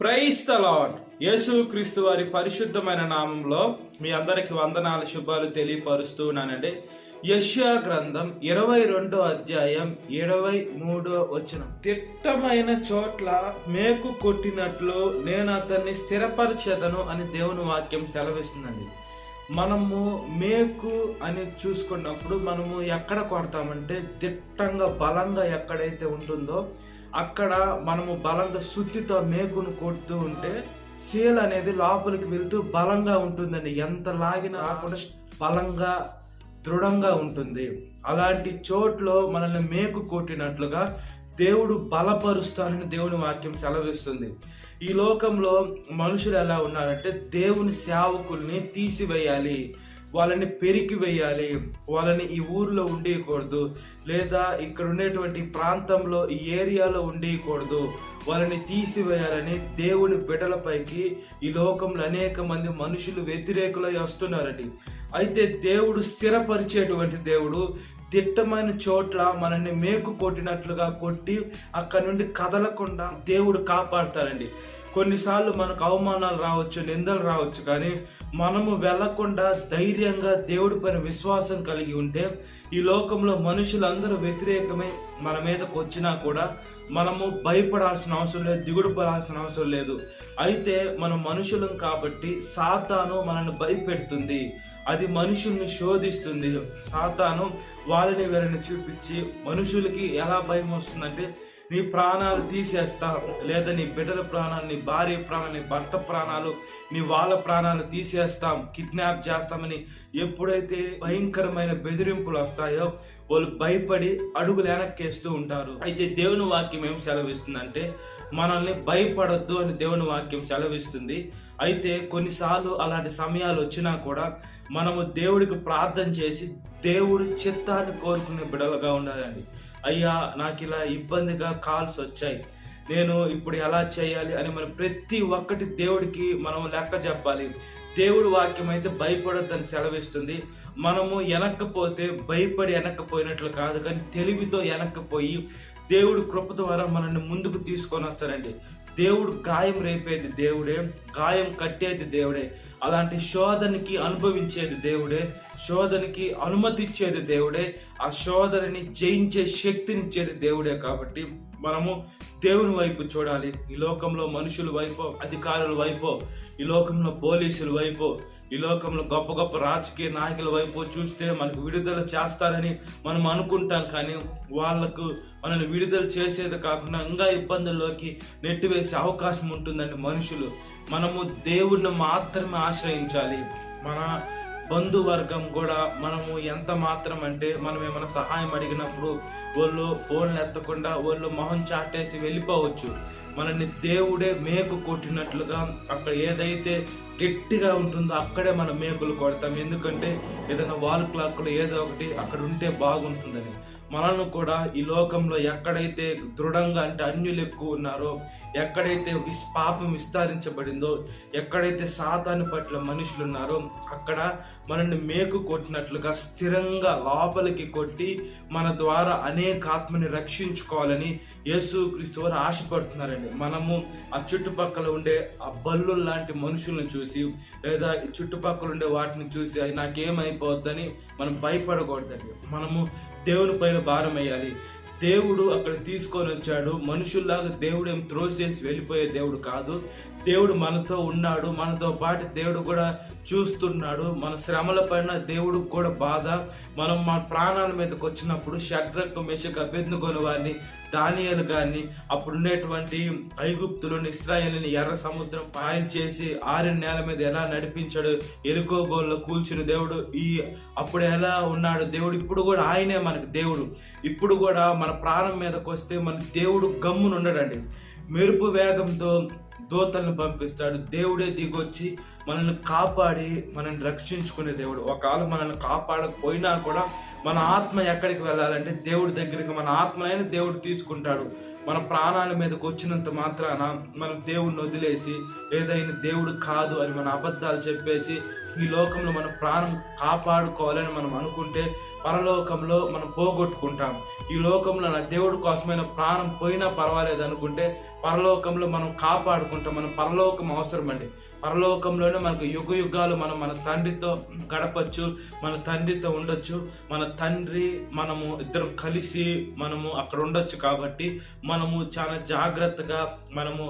Praise the lord. యేసు క్రీస్తు వారి పరిశుద్ధమైన నామంలో మీ అందరికి వందనాలు శుభాలు తెలియపరుస్తున్నానండి. యెషయా గ్రంథం 22వ అధ్యాయం 73వ వచనం. తిట్టమైన చోట్ల మేకు కొట్టినట్లు నేను అతన్ని స్థిరపరిచేదను అని దేవుని వాక్యం సెలవిస్తుందండి. మనము మేకు అని చూసుకున్నప్పుడు మనము ఎక్కడ కొడతామంటే దిట్టంగా బలంగా ఎక్కడైతే ఉంటుందో అక్కడ మనము బలంగా సుత్తితో మేకును కొడుతూ ఉంటే సీల్ అనేది లోపలికి వెళ్తూ బలంగా ఉంటుందండి. ఎంత లాగినా కూడా బలంగా దృఢంగా ఉంటుంది. అలాంటి చోట్లో మనల్ని మేకు కొట్టినట్లుగా దేవుడు బలపరుస్తానని దేవుని వాక్యం సెలవిస్తుంది. ఈ లోకంలో మనుషులు ఎలా ఉన్నారంటే దేవుని సేవకుల్ని తీసివేయాలి, వాళ్ళని పెరికి వేయాలి, వాళ్ళని ఈ ఊర్లో ఉండేయకూడదు, లేదా ఇక్కడ ఉండేటువంటి ప్రాంతంలో ఈ ఏరియాలో ఉండేయకూడదు, వాళ్ళని తీసివేయాలని దేవుని బిడ్డలపైకి ఈ లోకంలో అనేక మంది మనుషులు వ్యతిరేకులై వస్తున్నారండి. అయితే దేవుడు స్థిరపరిచేటువంటి దేవుడు దిట్టమైన చోట్ల మనల్ని మేకు కొట్టినట్లుగా కొట్టి అక్కడ నుండి కదలకుండా దేవుడు కాపాడతారండి. కొన్నిసార్లు మనకు అవమానాలు రావచ్చు, నిందలు రావచ్చు, కానీ మనము వెళ్లకుండా ధైర్యంగా దేవుడి పైన విశ్వాసం కలిగి ఉంటే ఈ లోకంలో మనుషులందరూ వ్యతిరేకమే మన మీదకు వచ్చినా కూడా మనము భయపడాల్సిన అవసరం లేదు, దిగుడు పడాల్సిన అవసరం లేదు. అయితే మనం మనుషులం కాబట్టి సాతాను మనల్ని భయపెడుతుంది, అది మనుషుల్ని శోధిస్తుంది. సాతాను వాళ్ళని వీళ్ళని చూపించి మనుషులకి ఎలా భయం వస్తుందంటే నీ ప్రాణాలు తీసేస్తా, లేదా నీ బిడ్డల ప్రాణాలు, నీ భార్య ప్రాణాలు, నీ భర్త ప్రాణాలు, నీ వాళ్ళ ప్రాణాలు తీసేస్తాం, కిడ్నాప్ చేస్తామని ఎప్పుడైతే భయంకరమైన బెదిరింపులు వస్తాయో వాళ్ళు భయపడి అడుగులు వెనక్కేస్తూ ఉంటారు. అయితే దేవుని వాక్యం ఏం సెలవిస్తుందంటే మనల్ని భయపడొద్దు అని దేవుని వాక్యం సెలవిస్తుంది. అయితే కొన్నిసార్లు అలాంటి సమయాలు వచ్చినా కూడా మనము దేవుడికి ప్రార్థన చేసి దేవుడి చిత్తాన్ని కోరుకునే బిడ్డలుగా ఉండాలండి. అయ్యా నాకు ఇలా ఇబ్బందిగా కాల్స్ వచ్చాయి, నేను ఇప్పుడు ఎలా చేయాలి అని మనం ప్రతి ఒక్కటి దేవుడికి మనం లెక్క చెప్పాలి. దేవుడి వాక్యం అయితే భయపడొద్దని సెలవిస్తుంది. మనము వెనక్కపోతే భయపడి వెనక్కపోయినట్లు కాదు, కానీ తెలివితో వెనక్కపోయి దేవుడు కృప ద్వారా మనల్ని ముందుకు తీసుకొని వస్తారండి. దేవుడు గాయం రేపేది దేవుడే, గాయం కట్టేది దేవుడే, అలాంటి శోధనకి అనుభవించేది దేవుడే, శోధనకి అనుమతి ఇచ్చేది దేవుడే, ఆ శోధనని జయించే శక్తినిచ్చేది దేవుడే. కాబట్టి మనము దేవుని వైపు చూడాలి. ఈ లోకంలో మనుషుల వైపు, అధికారుల వైపు, ఈ లోకంలో పోలీసుల వైపు, ఈ లోకంలో గొప్ప గొప్ప రాజకీయ నాయకుల వైపు చూస్తే మనకు విడుదల చేస్తారని మనం అనుకుంటాం, కానీ వాళ్లకు మనల్ని విడుదల చేసేది కాకుండా ఇంకా ఇబ్బందుల్లోకి నెట్టివేసే అవకాశం ఉంటుందండి మనుషులు. మనము దేవుడిని మాత్రమే ఆశ్రయించాలి. మన బంధువర్గం కూడా మనము ఎంత మాత్రం అంటే మనం ఏమైనా సహాయం అడిగినప్పుడు వాళ్ళు ఫోన్లు ఎత్తకుండా వాళ్ళు మొహం చాటేసి వెళ్ళిపోవచ్చు. మనల్ని దేవుడే మేకు కొట్టినట్లుగా అక్కడ ఏదైతే గట్టిగా ఉంటుందో అక్కడే మనం మేకులు కొడతాం. ఎందుకంటే ఏదైనా వాల్ క్లాక్లో ఏదో ఒకటి అక్కడ ఉంటే బాగుంటుందని. మనల్ని కూడా ఈ లోకంలో ఎక్కడైతే దృఢంగా అంటే అన్యులు ఎక్కువ ఉన్నారో, ఎక్కడైతే పాపం విస్తరించబడిందో, ఎక్కడైతే సాతాను పట్ల మనుషులు ఉన్నారో అక్కడ మనల్ని మేకు కొట్టినట్లుగా స్థిరంగా లోపలికి కొట్టి మన ద్వారా అనేక ఆత్మని రక్షించుకోవాలని యేసు క్రీస్తు వారు ఆశపడుతున్నారండి. మనము ఆ చుట్టుపక్కల ఉండే ఆ బల్లు లాంటి మనుషులను చూసి, లేదా ఈ చుట్టుపక్కల ఉండే వాటిని చూసి అది నాకేమైపోద్దని మనం భయపడకూడదండి. మనము దేవుని పైన భారం వేయాలి. దేవుడు అక్కడ తీసుకొని వచ్చాడు. మనుషుల్లాగా దేవుడు ఏం త్రోసేసి వెళ్ళిపోయే దేవుడు కాదు. దేవుడు మనతో ఉన్నాడు, మనతో పాటు దేవుడు కూడా చూస్తున్నాడు. మన శ్రమల పైన దేవుడు కూడా బాధ. మనం మన ప్రాణాల మీదకి వచ్చినప్పుడు షడ్రకు, మెషకు, అబేద్నెగోను వారిని, దానియేలు గారిని, అప్పుడు ఉండేటువంటి ఐగుప్తులను, ఇశ్రాయేలుని ఎర్ర సముద్రం పాయలు చేసి ఆరిన నేల మీద ఎలా నడిపించాడు, ఎరుకో గోల్లో కూల్చిన దేవుడు అప్పుడు ఎలా ఉన్నాడు దేవుడు, ఇప్పుడు కూడా ఆయనే మనకు దేవుడు. ఇప్పుడు కూడా మన ప్రాణం మీదకి వస్తే మన దేవుడు గమ్మునుండడండి. మెరుపు వేగంతో దూతలను పంపిస్తాడు. దేవుడే దిగొచ్చి మనల్ని కాపాడి మనల్ని రక్షించుకునే దేవుడు. ఒకవేళ మనల్ని కాపాడకపోయినా కూడా మన ఆత్మ ఎక్కడికి వెళ్ళాలంటే దేవుడి దగ్గరికి మన ఆత్మనైనా దేవుడు తీసుకుంటాడు. మన ప్రాణాల మీదకి వచ్చినంత మాత్రాన మనం దేవుడిని వదిలేసి ఏదైనా దేవుడు కాదు అని మన అబద్ధాలు చెప్పేసి ఈ లోకంలో మన ప్రాణం కాపాడుకోవాలని మనం అనుకుంటే పరలోకంలో మనం పోగొట్టుకుంటాం. ఈ లోకంలో నా దేవుడి కోసమైన ప్రాణం పోయినా పర్వాలేదు అనుకుంటే పరలోకంలో మనం కాపాడుకుంటాం. మనం పరలోకం అవసరం అండి. పరలోకంలోనే మనకు యుగ యుగాలు మనం మన తండ్రితో గడపచ్చు, మన తండ్రితో ఉండొచ్చు. మన తండ్రి మనము ఇద్దరం కలిసి మనము అక్కడ ఉండొచ్చు. కాబట్టి మనము చాలా జాగ్రత్తగా మనము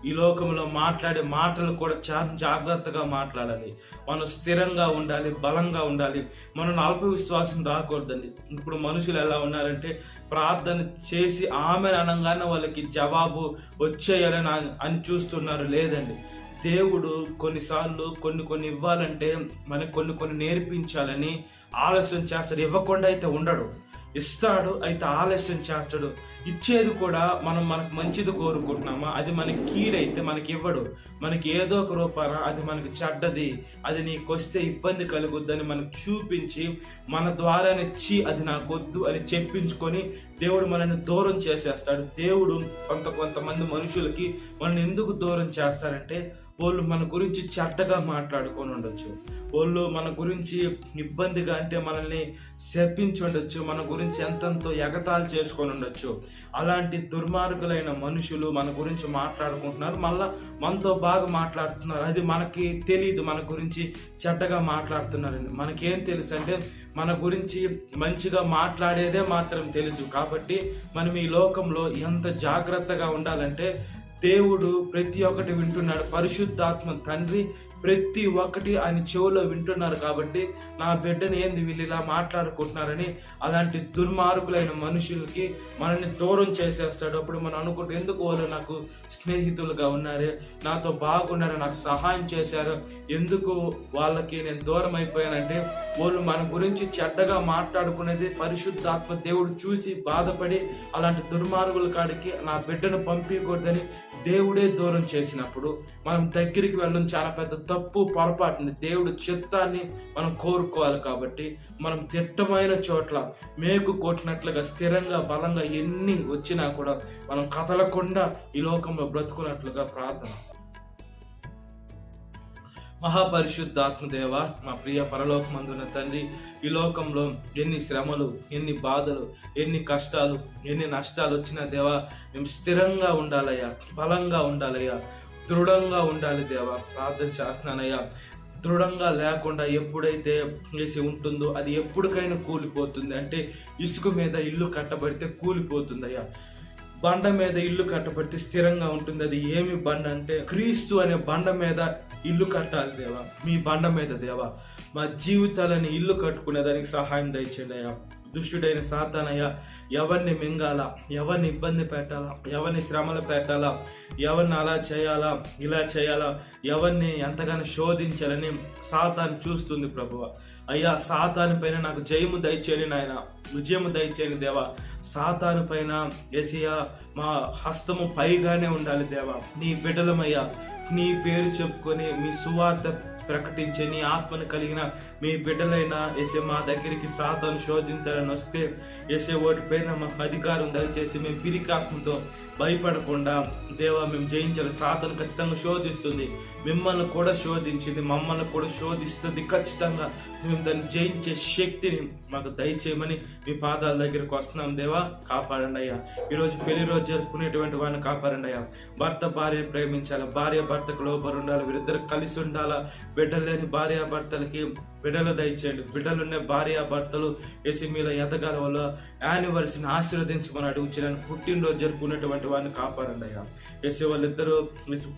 ఈ లోకంలో మాట్లాడే మాటలు కూడా చాలా జాగ్రత్తగా మాట్లాడాలి. మనం స్థిరంగా ఉండాలి, బలంగా ఉండాలి. మనం అల్ప విశ్వాసం రాకూడదండి. ఇప్పుడు మనుషులు ఎలా ఉన్నారంటే ప్రార్థన చేసి ఆమె అనగానే వాళ్ళకి జవాబు వచ్చేయాలని అని చూస్తున్నారు. లేదండి, దేవుడు కొన్నిసార్లు కొన్ని ఇవ్వాలంటే మనకు కొన్ని నేర్పించాలని ఆలస్యం చేస్తాడు. ఇవ్వకుండా అయితే ఉండడు, ఇస్తాడు, అయితే ఆలస్యం చేస్తాడు. ఇచ్చేది కూడా మనకు మంచిది కోరుకుంటున్నామా, అది మనకి కీడైతే మనకి ఇవ్వడు. మనకి ఏదో ఒక రూపాన అది మనకి చెడ్డది, అది నీకు వస్తే ఇబ్బంది కలుగుద్దని మనకు చూపించి మన ద్వారానిచ్చి అది నాకు వద్దు అని చెప్పించుకొని దేవుడు మనల్ని దూరం చేసేస్తాడు. దేవుడు కొంతమంది మనుషులకి మనల్ని ఎందుకు దూరం చేస్తారంటే వాళ్ళు మన గురించి చెడ్డగా మాట్లాడుకొని ఉండొచ్చు, వాళ్ళు మన గురించి ఇబ్బందిగా అంటే మనల్ని శపించి ఉండొచ్చు, మన గురించి ఎంతెంతో ఎగతాళి చేసుకొని ఉండొచ్చు. అలాంటి దుర్మార్గులైన మనుషులు మన గురించి మాట్లాడుకుంటున్నారు, మళ్ళా మనతో బాగా మాట్లాడుతున్నారు. అది మనకి తెలియదు మన గురించి చెడ్డగా మాట్లాడుతున్నారని. మనకేం తెలుసు అంటే మన గురించి మంచిగా మాట్లాడేదే మాత్రం తెలుసు. కాబట్టి మనం ఈ లోకంలో ఎంత జాగ్రత్తగా ఉండాలంటే దేవుడు ప్రతి ఒక్కటి వింటున్నాడు. పరిశుద్ధాత్మ తండ్రి ప్రతి ఒక్కటి ఆయన చెవులో వింటున్నారు. కాబట్టి నా బిడ్డని ఏంది వీళ్ళు ఇలా మాట్లాడుకుంటున్నారని అలాంటి దుర్మార్గులైన మనుషులకి మనల్ని దూరం చేసేస్తాడు. అప్పుడు మనం అనుకుంటే ఎందుకు వాళ్ళు నాకు స్నేహితులుగా ఉన్నారు, నాతో బాగున్నారు, నాకు సహాయం చేశారు, ఎందుకు వాళ్ళకి నేను దూరం అయిపోయానంటే వాళ్ళు మన గురించి చెడ్డగా మాట్లాడుకునేది పరిశుద్ధాత్మ దేవుడు చూసి బాధపడి అలాంటి దుర్మార్గుల కాడికి నా బిడ్డను పంపించకూడదని దేవుడే దూరం చేసినప్పుడు మనం దగ్గరికి వెళ్ళడం చాలా పెద్ద తప్పు, పొరపాటుని. దేవుడు చిత్తాన్ని మనం కోరుకోవాలి. కాబట్టి మనం దిట్టమైన చోట్ల మేకు కొట్టినట్లుగా స్థిరంగా బలంగా ఎన్ని వచ్చినా కూడా మనం కదలకుండా ఈ లోకంలో బ్రతుకున్నట్లుగా ప్రార్థన. మహాపరిశుద్ధాత్మదేవ, మా ప్రియ పరలోకమందున తండ్రి, ఈ లోకంలో ఎన్ని శ్రమలు, ఎన్ని బాధలు, ఎన్ని కష్టాలు, ఎన్ని నష్టాలు వచ్చినా దేవా మేము స్థిరంగా ఉండాలయ్యా, బలంగా ఉండాలయ్యా, దృఢంగా ఉండాలి దేవా. ప్రార్థన చేస్తున్నానయ్యా. దృఢంగా లేకుండా ఎప్పుడైతే వేసి ఉంటుందో అది ఎప్పటికైనా కూలిపోతుంది. అంటే ఇసుక మీద ఇల్లు కట్టబడితే కూలిపోతుందయ్యా, బండ మీద ఇల్లు కట్టబడితే స్థిరంగా ఉంటుంది. అది ఏమి బండ అంటే క్రీస్తు అనే బండ మీద ఇల్లు కట్టాలి దేవా. మీ బండ మీద దేవా మా జీవితాలని ఇల్లు కట్టుకునేదానికి సహాయం దయచేయండి అయ్యా. దుష్టుడైన సాతానయ్యా ఎవరిని మింగాలా, ఎవరిని ఇబ్బంది పెట్టాలా, ఎవరిని శ్రమలు పెట్టాలా, ఎవరిని అలా చేయాలా, ఇలా చేయాలా, ఎవరిని ఎంతగానో శోధించాలని సాతాను చూస్తుంది ప్రభువా. అయ్యా సాతాను పైన నాకు జయము దయచేయని నాయన, విజయము దయచేయని దేవా. సాతాను పైన యేసయ్యా మా హస్తము పైగానే ఉండాలి దేవా. నీ బిడ్డలమయ్యా, నీ పేరు చెప్పుకొని మీ సువార్త ప్రకటించే నీ ఆత్మను కలిగిన మీ బిడ్డలైన యేసే మా దగ్గరికి సాతాను శోధించాలని వస్తే యేసే ఓటి పైన మాకు అధికారం దయచేసి మేము పిరికాత్మతో భయపడకుండా దేవా మేము జయించాలి. సాతాను ఖచ్చితంగా శోధిస్తుంది, మిమ్మల్ని కూడా శోధించింది, మమ్మల్ని కూడా శోధిస్తుంది. ఖచ్చితంగా మేము దాన్ని జయించే శక్తిని మాకు దయచేయమని మీ పాదాల దగ్గరికి వస్తున్నాం దేవా. కాపాడండి అయ్యా. ఈరోజు పెళ్లి రోజు జరుపుకునేటువంటి వాడిని కాపాడండి అయ్యా. భర్త భార్యను ప్రేమించాలి, భార్య భర్తకు లోబడి ఉండాలి, వీరిద్దరు కలిసి ఉండాలా. బిడ్డలు లేని భార్యాభర్తలకి బిడ్డలు దయచేయండి, బిడ్డలున్న భార్యాభర్తలు వేసి మీలో ఎదగాల వల్ల యానివర్సరీని ఆశీర్వదించమని అడుగుతున్నాను. పుట్టినరోజు జరుపుకునేటువంటి వాడిని కాపాడండి అయ్యా. వేసే వాళ్ళిద్దరూ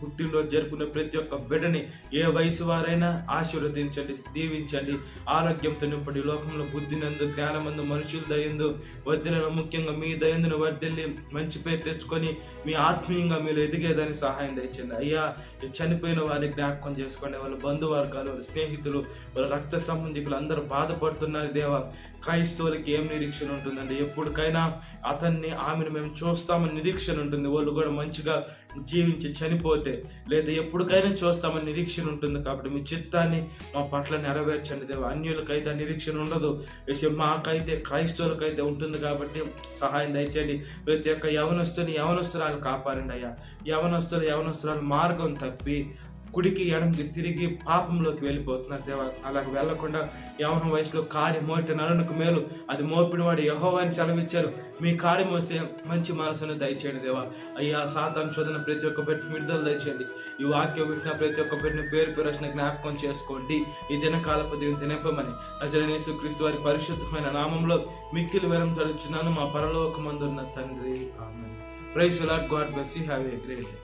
పుట్టినరోజు జరుపుకునే ప్రతి ఒక్క బిడ్డని ఏ వయసు వారైనా ఆశీర్వదించండి, దీవించండి. ఆరోగ్యంతో నింపండి. లోకంలో బుద్ధినందు, జ్ఞానమందు, మనుషుల దయందు వర్ధిలను, ముఖ్యంగా మీ దయందును వర్ధిల్లి మంచి పేరు తెచ్చుకొని మీ ఆత్మీయంగా మీరు ఎదిగేదానికి సహాయం తెచ్చండి అయ్యా. చనిపోయిన వారిని జ్ఞాపకం చేసుకోండి. వాళ్ళ బంధువర్గాలు, వాళ్ళ స్నేహితులు, వాళ్ళ రక్త సంబంధికులు అందరూ బాధపడుతున్నారు దేవా. క్రైస్తవులకి ఏం నిరీక్షణ ఉంటుందండి? ఎప్పటికైనా అతన్ని ఆమెను మేము చూస్తామని నిరీక్షణ ఉంటుంది. వాళ్ళు కూడా మంచిగా జీవించి చనిపోతే లేదా ఎప్పటికైనా చూస్తామని నిరీక్షణ ఉంటుంది. కాబట్టి మీ చిత్తాన్ని మా పట్ల నెరవేర్చండి దేవా. అన్యులకైతే నిరీక్షణ ఉండదు, మాకైతే క్రైస్తవులకైతే ఉంటుంది. కాబట్టి సహాయం దయచేయండి. ప్రతి ఒక్క యవనస్తురాలు కాపాడండి అయ్యా. యవనస్తురాలు మార్గం తప్పి కుడికి ఎడంకి తిరిగి పాపంలోకి వెళ్ళిపోతున్నారు దేవా. అలాగ వెళ్లకుండా యవన వయసులో కాడి మోటి నరునికి మేలు, అది మోపిన వాడు యెహోవా అని సెలవిచ్చారు. మీ కాడి మోస్తే మంచి మనసును దయచేయండి దేవా. అయ్యా, సాతాను శోధన ప్రతి ఒక్క పెట్టి విడుదల దయచేయండి. ఈ వాక్యం వింటున్న ప్రతి ఒక్క పెట్టిన పేరు పేరు జ్ఞాపకం చేసుకోండి. ఈ దినకాలపు దీన్ని తినపమని నజరేయుడైన యేసుక్రీస్తు వారి పరిశుద్ధమైన నామంలో మిక్కిలి వరం తలుచున్నాను మా పరలోకమందున్న తండ్రి. ఆమేన్. Praise the lord. God bless you. Have a great day.